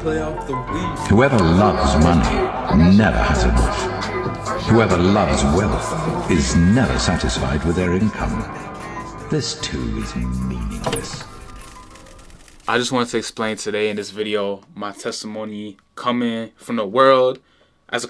play off the weed. Whoever loves money never has enough. Whoever loves wealth is never satisfied with their income. This too is meaningless. I just wanted to explain today in this video my testimony coming from the world as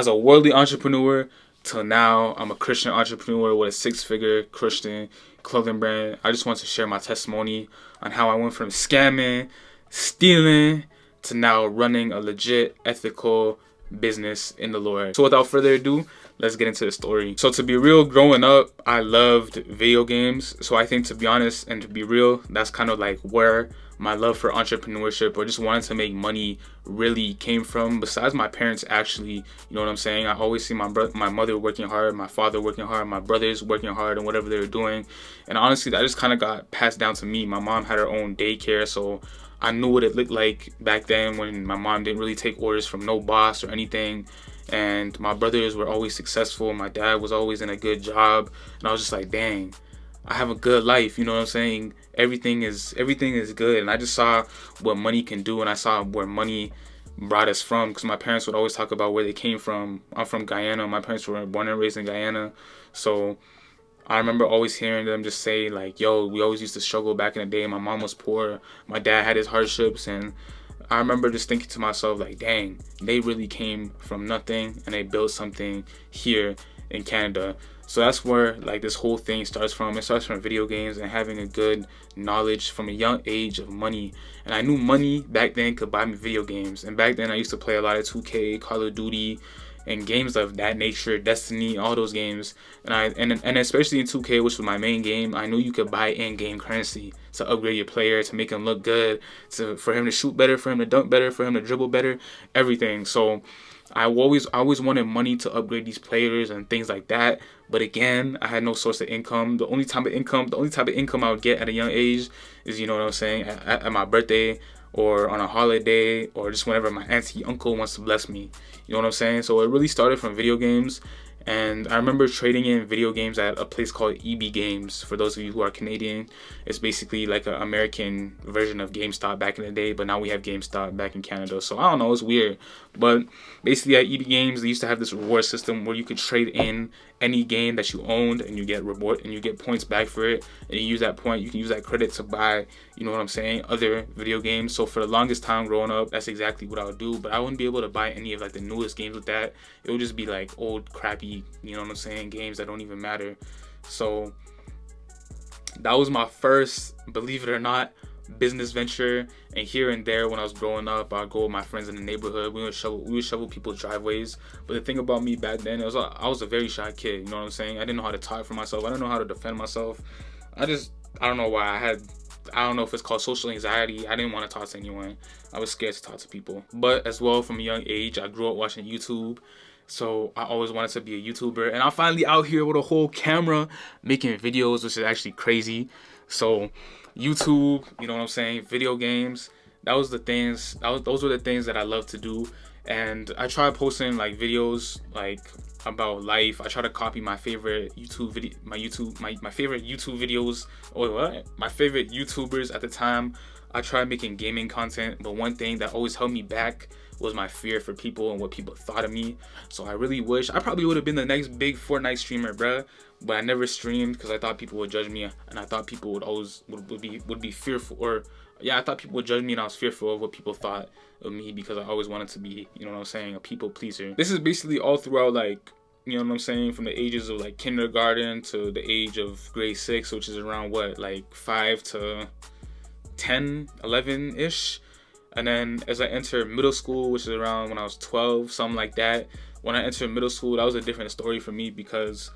a worldly entrepreneur till now I'm a Christian entrepreneur with a 6-figure Christian clothing brand. I just want to share my testimony on how I went from scamming, stealing, to now running a legit, ethical business in the Lord. So without further ado, let's get into the story. So to be real, growing up, I loved video games. So I think, to be honest and to be real, that's kind of like where my love for entrepreneurship or just wanting to make money really came from. Besides my parents, actually, you know what I'm saying? I always see my mother working hard, my father working hard, my brothers working hard and whatever they were doing. And honestly, that just kind of got passed down to me. My mom had her own daycare, so I knew what it looked like back then when my mom didn't really take orders from no boss or anything. And my brothers were always successful. My dad was always in a good job. And I was just like, dang, I have a good life, you know what I'm saying? Everything is good. And I just saw what money can do, and I saw where money brought us from, because my parents would always talk about where they came from. I'm from Guyana. My parents were born and raised in Guyana. So I remember always hearing them just say like, yo, we always used to struggle back in the day. My mom was poor. My dad had his hardships. And I remember just thinking to myself like, dang, they really came from nothing and they built something here in Canada. So that's where like this whole thing starts from. It starts from video games and having a good knowledge from a young age of money. And I knew money back then could buy me video games. And back then I used to play a lot of 2K, Call of Duty, and games of that nature, Destiny, all those games. And especially in 2K, which was my main game, I knew you could buy in-game currency to upgrade your player, to make him look good, for him to shoot better, for him to dunk better, for him to dribble better, everything. So I always wanted money to upgrade these players and things like that. But again, I had no source of income. The only type of income I would get at a young age is, you know what I'm saying, at my birthday or on a holiday or just whenever my auntie, uncle wants to bless me. You know what I'm saying? So it really started from video games. And I remember trading in video games at a place called EB Games. For those of you who are Canadian, it's basically like an American version of GameStop back in the day, but now we have GameStop back in Canada. So I don't know, it's weird. But basically at EB Games, they used to have this reward system where you could trade in any game that you owned and you get reward and you get points back for it. And you use that point, you can use that credit to buy, you know what I'm saying, other video games. So for the longest time growing up, that's exactly what I would do. But I wouldn't be able to buy any of like the newest games with that. It would just be like old crappy, you know what I'm saying, games that don't even matter. So that was my first, believe it or not, business venture. And here and there when I was growing up, I'd go with my friends in the neighborhood. We would shovel people's driveways. But the thing about me back then, I was a very shy kid, you know what I'm saying? I didn't know how to talk for myself. I didn't know how to defend myself. I don't know why I don't know if it's called social anxiety. I didn't want to talk to anyone. I was scared to talk to people. But as well, from a young age, I grew up watching YouTube. So I always wanted to be a YouTuber. And I'm finally out here with a whole camera making videos, which is actually crazy. So YouTube, you know what I'm saying, video games, those were the things that I love to do. And I tried posting like videos like about life. I try to copy my favorite YouTube video, my favorite YouTube videos, my favorite YouTubers at the time. I tried making gaming content, but one thing that always held me back was my fear for people and what people thought of me. So I really wish I probably would have been the next big Fortnite streamer, bruh. But I never streamed because I thought people would judge me, and I thought people would be fearful, or I thought people would judge me, and I was fearful of what people thought of me because I always wanted to be, you know what I'm saying, a people pleaser. This is basically all throughout, like, you know what I'm saying, from the ages of like kindergarten to the age of grade 6, which is around what, like 5 to 10, 11-ish. And then as I entered middle school, which is around when I was 12, something like that. When I entered middle school, that was a different story for me because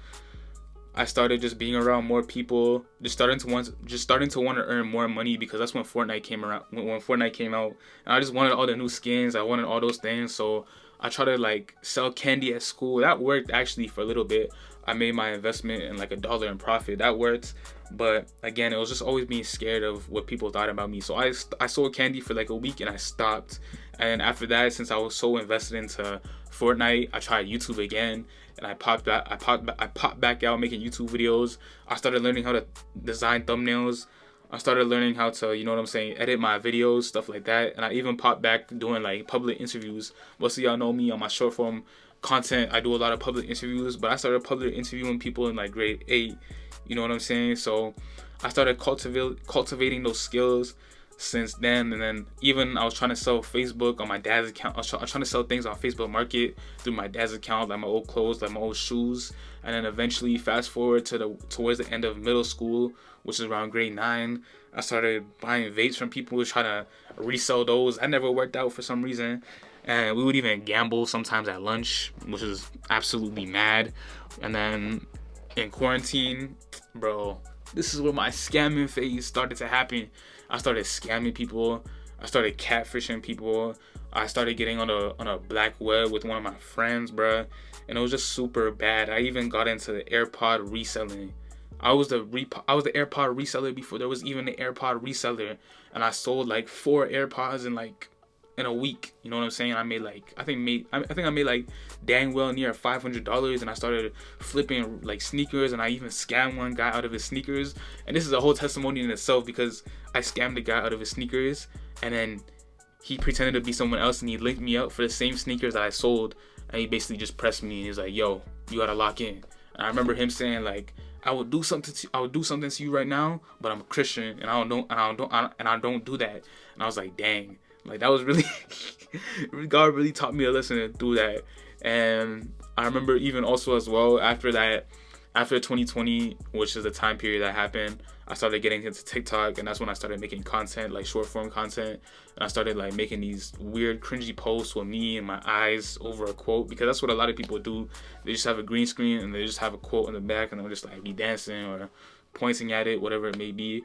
I started just being around more people, just starting to want to earn more money, because that's when Fortnite came around. When Fortnite came out, and I just wanted all the new skins. I wanted all those things, so I tried to like sell candy at school. That worked actually for a little bit. I made my investment in like $1 in profit. That worked. But again, it was just always being scared of what people thought about me. So I sold candy for like a week and I stopped. And after that, since I was so invested into Fortnite, I tried YouTube again, and I popped back out making YouTube videos. I started learning how to design thumbnails. I started learning how to, you know what I'm saying, edit my videos, stuff like that. And I even popped back doing like public interviews. Most of y'all know me on my short form content. I do a lot of public interviews, but I started public interviewing people in like grade 8. You know what I'm saying? So I started cultivating those skills since then. And then even I was trying to sell Facebook on my dad's account. I was trying to sell things on Facebook Market through my dad's account, like my old clothes, like my old shoes. And then eventually, fast forward to towards the end of middle school, which is around grade 9, I started buying vapes from people trying to resell those. That never worked out for some reason. And we would even gamble sometimes at lunch, which is absolutely mad. And then in quarantine, bro, this is where my scamming phase started to happen. I started scamming people. I started catfishing people. I started getting on a black web with one of my friends, bruh. And it was just super bad. I even got into the AirPod reselling. I was the AirPod reseller before there was even an AirPod reseller. And I sold like 4 AirPods in a week. You know what I'm saying? I made like I think I made like dang well near $500, and I started flipping like sneakers, and I even scammed one guy out of his sneakers. And this is a whole testimony in itself, because I scammed the guy out of his sneakers, and then he pretended to be someone else, and he linked me up for the same sneakers that I sold, and he basically just pressed me and he was like, "Yo, you gotta lock in." And I remember him saying like, I would do something to you right now, but I'm a Christian and I don't do that. And I was like, dang. Like, that was really God really taught me a lesson through that. And I remember even also as well, after 2020, which is the time period that happened, I started getting into TikTok, and that's when I started making content, like short form content. And I started like making these weird cringy posts with me and my eyes over a quote, because that's what a lot of people do. They just have a green screen and they just have a quote in the back, and they'll just like be dancing or pointing at it, whatever it may be.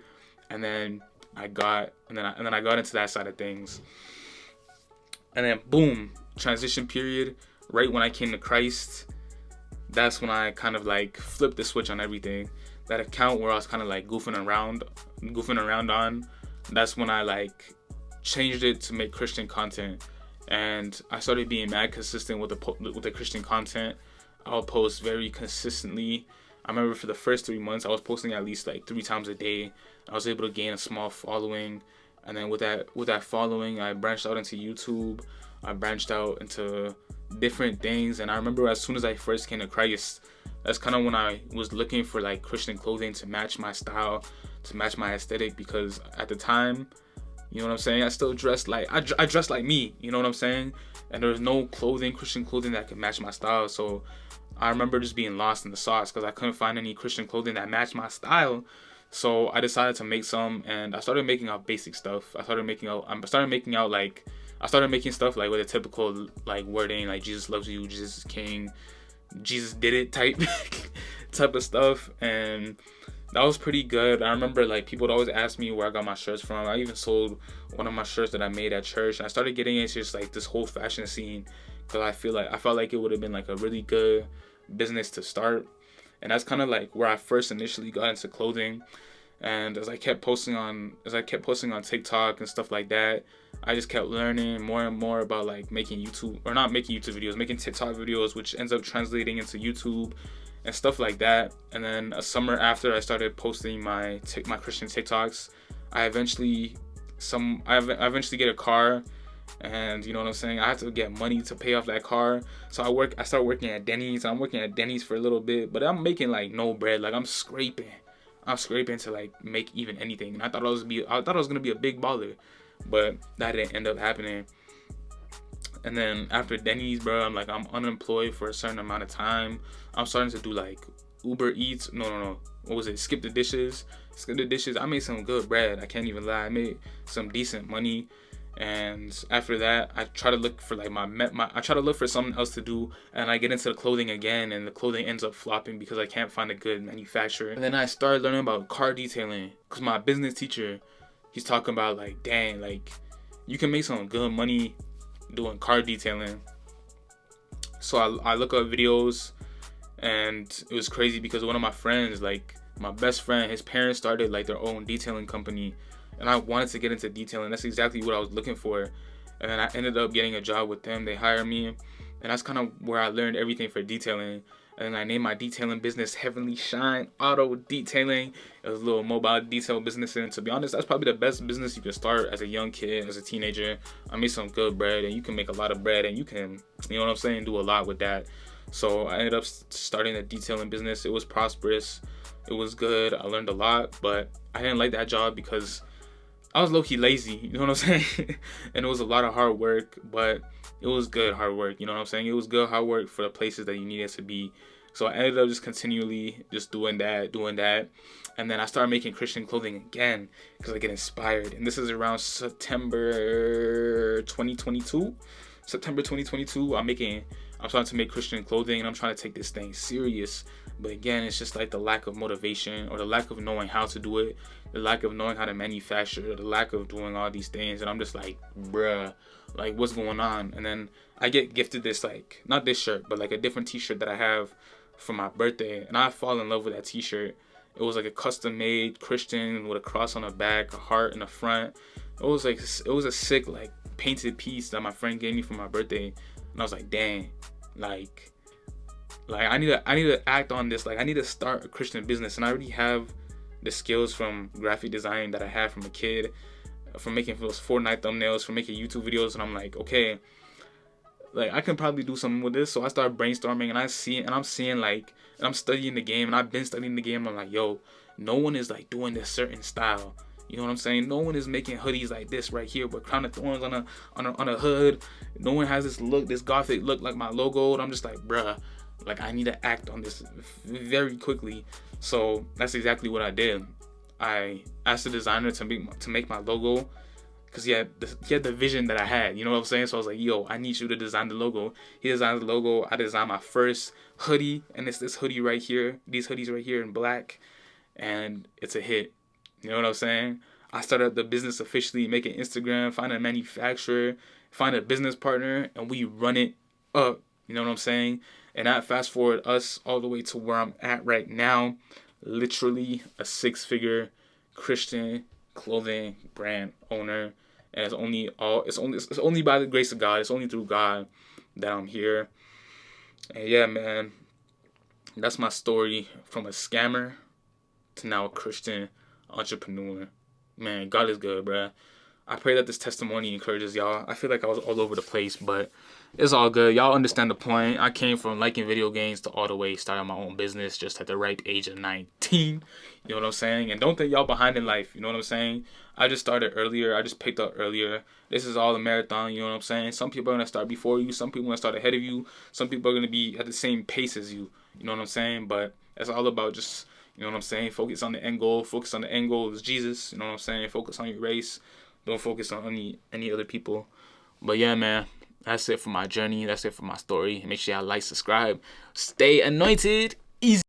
And then I got into that side of things. And then boom, transition period, right when I came to Christ. That's when I kind of like flipped the switch on everything. That account where I was kind of like goofing around on, that's when I like changed it to make Christian content. And I started being mad consistent with the Christian content. I'll post very consistently. I remember for the first 3 months, I was posting at least like 3 times a day. I was able to gain a small following. And then with that following, I branched out into YouTube. I branched out into different things. And I remember as soon as I first came to Christ, that's kind of when I was looking for like Christian clothing to match my style, to match my aesthetic, because at the time, you know what I'm saying, I still dressed like I dressed like me, you know what I'm saying, and there was no Christian clothing that could match my style. So I remember just being lost in the sauce because I couldn't find any Christian clothing that matched my style. So I decided to make some, and I started making out basic stuff. I started making stuff like with a typical like wording, like Jesus loves you, Jesus is king, Jesus did it type of stuff. And that was pretty good. I remember like people would always ask me where I got my shirts from. I even sold one of my shirts that I made at church, and I started getting into just like this whole fashion scene because I felt like it would have been like a really good business to start. And that's kind of like where I first initially got into clothing. And as I kept posting on TikTok and stuff like that, I just kept learning more and more about like making TikTok videos, which ends up translating into YouTube and stuff like that. And then a summer after I started posting my Christian TikToks, I eventually get a car, and you know what I'm saying, I had to get money to pay off that car. So I started working at Denny's. I'm working at Denny's for a little bit, but I'm making like no bread. Like I'm scraping to like make even anything. And I thought I was gonna be a big baller, but that didn't end up happening. And then after Denny's, bro, I'm unemployed for a certain amount of time. I'm starting to do like Uber Eats. No. What was it? Skip the dishes. I made some good bread. I can't even lie. I made some decent money. And after that, I try to look for like I try to look for something else to do, and I get into the clothing again, and the clothing ends up flopping because I can't find a good manufacturer. And then I started learning about car detailing because my business teacher, he's talking about like, dang, like you can make some good money doing car detailing. So I look up videos, and it was crazy because one of my friends, like my best friend, his parents started like their own detailing company. And I wanted to get into detailing. That's exactly what I was looking for. And then I ended up getting a job with them. They hired me. And that's kind of where I learned everything for detailing. And I named my detailing business Heavenly Shine Auto Detailing. It was a little mobile detail business, and to be honest, that's probably the best business you can start as a young kid, as a teenager. I made some good bread, and you can make a lot of bread, and you can, you know what I'm saying, do a lot with that. So I ended up starting a detailing business. It was prosperous. It was good. I learned a lot, but I didn't like that job because I was low-key lazy, you know what I'm saying? And it was a lot of hard work, but it was good hard work, you know what I'm saying? It was good hard work for the places that you needed to be. So I ended up just continually just doing that. And then I started making Christian clothing again because I get inspired. And this is around September 2022. September 2022, I'm starting to make Christian clothing, and I'm trying to take this thing serious. But again, it's just like the lack of motivation, or the lack of knowing how to do it, the lack of knowing how to manufacture, the lack of doing all these things. And I'm just like, bruh, like what's going on? And then I get gifted this, like, not this shirt, but like a different t-shirt that I have for my birthday, and I fall in love with that t-shirt. It was like a custom made Christian with a cross on the back, a heart in the front. It was a sick, like, painted piece that my friend gave me for my birthday. And I was like, dang, like I need to act on this. Like, I need to start a Christian business. And I already have the skills from graphic design that I had from a kid, from making those Fortnite thumbnails, from making YouTube videos. And I'm like, okay, like, I can probably do something with this. So I started brainstorming, and I'm seeing like, and I'm studying the game, and I've been studying the game. I'm like, yo, no one is like doing this certain style. You know what I'm saying? No one is making hoodies like this right here with crown of thorns on a hood. No one has this look, this gothic look like my logo. And I'm just like, bruh, like, I need to act on this very quickly. So that's exactly what I did. I asked the designer to make my logo, because he had the vision that I had. You know what I'm saying? So I was like, yo, I need you to design the logo. He designed the logo. I designed my first hoodie, and it's this hoodie right here. These hoodies right here in black, and it's a hit. You know what I'm saying? I started the business officially, making Instagram, find a manufacturer, find a business partner, and we run it up. You know what I'm saying? And that fast forward us all the way to where I'm at right now, literally a 6-figure Christian clothing brand owner. And it's only by the grace of God. It's only through God that I'm here. And yeah, man, that's my story, from a scammer to now a Christian entrepreneur. Man, God is good, bruh. I pray that this testimony encourages y'all. I feel like I was all over the place, but it's all good. Y'all understand the point. I came from liking video games to all the way starting my own business just at the ripe age of 19. You know what I'm saying? And don't think y'all behind in life. You know what I'm saying? I just started earlier. I just picked up earlier. This is all a marathon. You know what I'm saying? Some people are going to start before you. Some people are going to start ahead of you. Some people are going to be at the same pace as you. You know what I'm saying? But it's all about just, you know what I'm saying, focus on the end goal. Focus on the end goal is Jesus. You know what I'm saying? Focus on your race. Don't focus on any other people. But yeah, man, that's it for my journey. That's it for my story. Make sure y'all like, subscribe. Stay anointed. Easy.